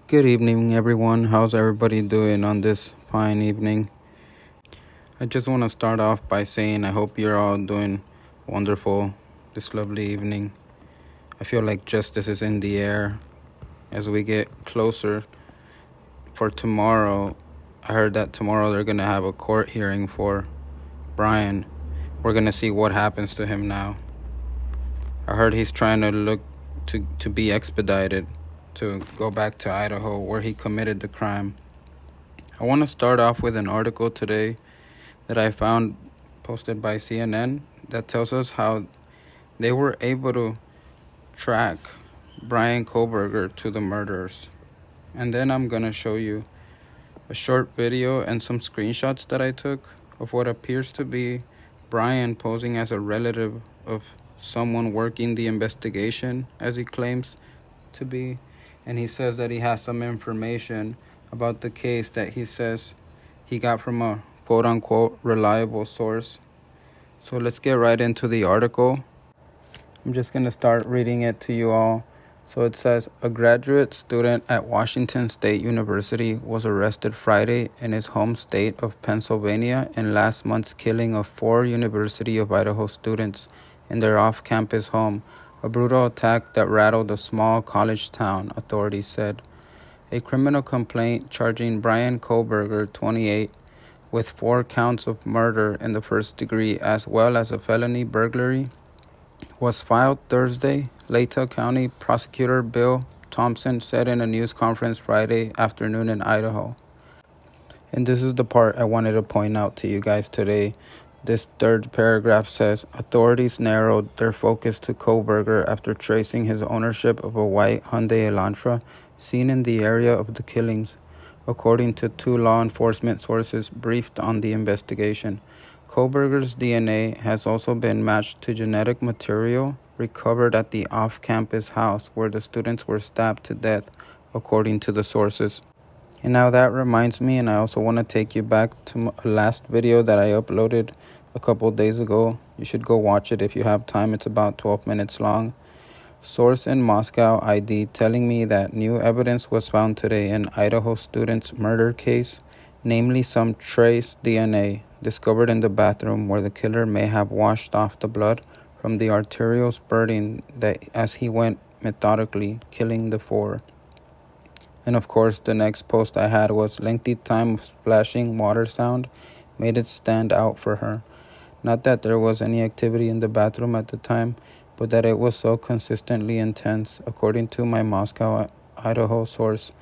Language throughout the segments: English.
Good evening, everyone. How's everybody doing on this fine evening? I just want to start off by saying I hope you're all doing wonderful this lovely evening. I feel like justice is in the air as we get closer for tomorrow. I heard that tomorrow they're going to have a court hearing for Bryan. We're going to see what happens to him now. I heard he's trying to look to be expedited to go back to Idaho where he committed the crime. I want to start off with an article today that I found posted by CNN that tells us how they were able to track Bryan Kohberger to the murderers. And then I'm going to show you a short video and some screenshots that I took of what appears to be Bryan posing as a relative of someone working the investigation, as he claims to be. And he says that he has some information about the case that he says he got from a quote-unquote reliable source. So let's get right into the article. I'm just going to start reading it to you all. So it says, a graduate student at Washington State University was arrested Friday in his home state of Pennsylvania in last month's killing of 4 University of Idaho students in their off-campus home, a brutal attack that rattled a small college town, authorities said. A criminal complaint charging Bryan Kohberger, 28, with 4 counts of murder in the first degree as well as a felony burglary was filed Thursday, Latah County Prosecutor Bill Thompson said in a news conference Friday afternoon in Idaho. And this is the part I wanted to point out to you guys today. This third paragraph says, authorities narrowed their focus to Kohberger after tracing his ownership of a white Hyundai Elantra seen in the area of the killings, according to 2 law enforcement sources briefed on the investigation. Kohberger's DNA has also been matched to genetic material recovered at the off-campus house where the students were stabbed to death, according to the sources. And now that reminds me, and I also want to take you back to a last video that I uploaded a couple days ago. You should go watch it if you have time. It's about 12 minutes long. Source in Moscow ID telling me that new evidence was found today in Idaho student's murder case, namely some trace DNA discovered in the bathroom where the killer may have washed off the blood from the arterial spurting that as he went methodically killing the 4. And of course, the next post I had was lengthy time of splashing water sound made it stand out for her. Not that there was any activity in the bathroom at the time, but that it was so consistently intense, according to my Moscow, Idaho source.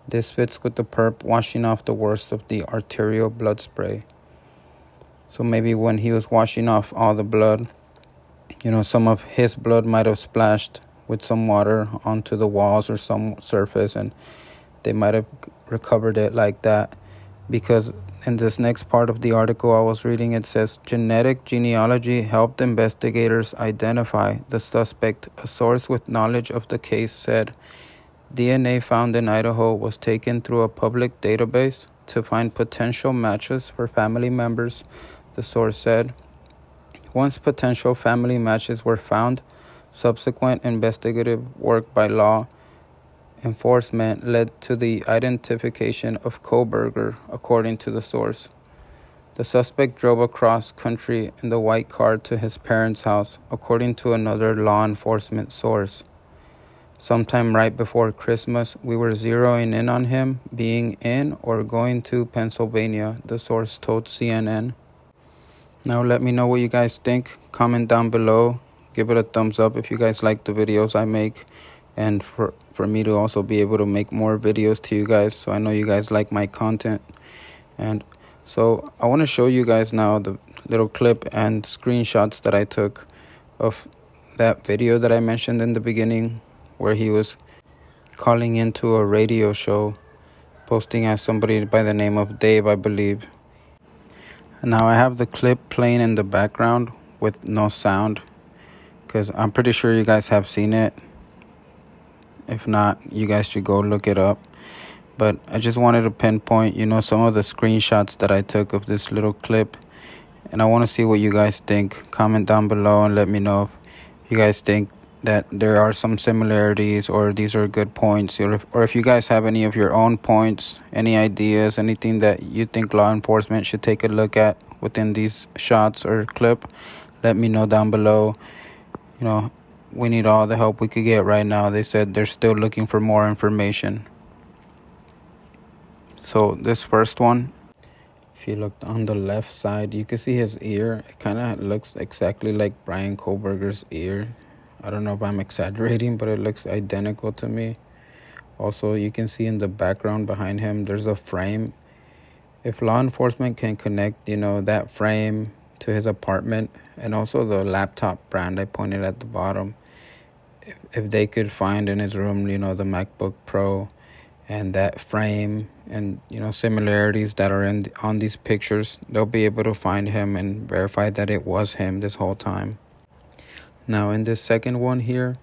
This fits with the perp washing off the worst of the arterial blood spray. So maybe when he was washing off all the blood, some of his blood might have splashed with some water onto the walls or some surface, and they might have recovered it like that. Because in this next part of the article I was reading, it says, genetic genealogy helped investigators identify the suspect. A source with knowledge of the case said DNA found in Idaho was taken through a public database to find potential matches for family members, the source said. Once potential family matches were found, subsequent investigative work by law enforcement led to the identification of Kohberger, according to the source. The suspect drove across country in the white car to his parents' house, according to another law enforcement source. Sometime right before Christmas, we were zeroing in on him being in or going to Pennsylvania, the source told CNN. Now let me know what you guys think. Comment down below. Give it a thumbs up if you guys like the videos I make. And for me to also be able to make more videos to you guys, so I know you guys like my content. And so I want to show you guys now the little clip and screenshots that I took of that video that I mentioned in the beginning, where he was calling into a radio show, posting as somebody by the name of Dave, I believe. And now I have the clip playing in the background with no sound, because I'm pretty sure you guys have seen it. If not, you guys should go look it up. But I just wanted to pinpoint, some of the screenshots that I took of this little clip. And I want to see what you guys think. Comment down below and let me know if you guys think that there are some similarities, or these are good points, or if you guys have any of your own points, any ideas, anything that you think law enforcement should take a look at within these shots or clip, let me know down below. We need all the help we could get right now. They said they're still looking for more information. So this first one, if you look on the left side, you can see his ear. It kind of looks exactly like Bryan Kohberger's ear. I don't know if I'm exaggerating, but it looks identical to me. Also, you can see in the background behind him, there's a frame. If law enforcement can connect, that frame to his apartment, and also the laptop brand I pointed at the bottom, if they could find in his room, the MacBook Pro and that frame and, similarities that are on these pictures, they'll be able to find him and verify that it was him this whole time. Now, in this second one here,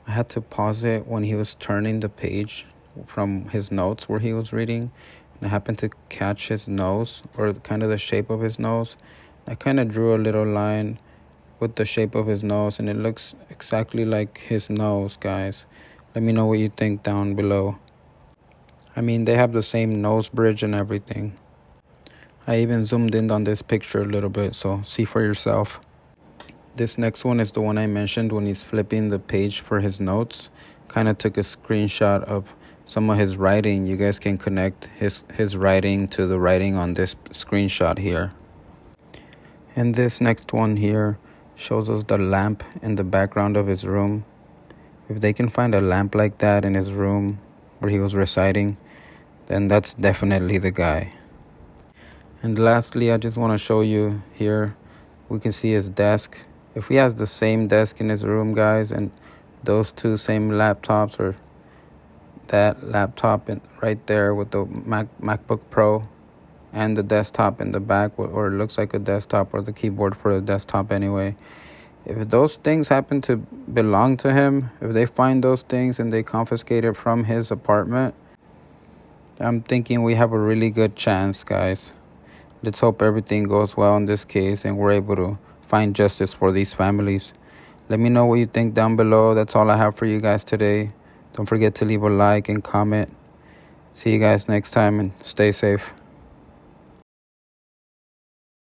I had to pause it when he was turning the page from his notes where he was reading. And I happened to catch his nose, or kind of the shape of his nose. I kind of drew a little line with the shape of his nose, and it looks exactly like his nose, guys. Let me know what you think down below. I mean, they have the same nose bridge and everything. I even zoomed in on this picture a little bit, so see for yourself. This next one is the one I mentioned when he's flipping the page for his notes. Kind of took a screenshot of some of his writing. You guys can connect his writing to the writing on this screenshot here. And this next one here shows us the lamp in the background of his room. If they can find a lamp like that in his room where he was reciting, then that's definitely the guy. And lastly, I just want to show you here, we can see his desk. If he has the same desk in his room, guys, and those two same laptops, or that laptop right there with the MacBook Pro and the desktop in the back, or it looks like a desktop, or the keyboard for the desktop anyway. If those things happen to belong to him, if they find those things and they confiscate it from his apartment, I'm thinking we have a really good chance, guys. Let's hope everything goes well in this case and we're able to find justice for these families. Let me know what you think down below. That's all I have for you guys today. Don't forget to leave a like and comment. See you guys next time, and stay safe.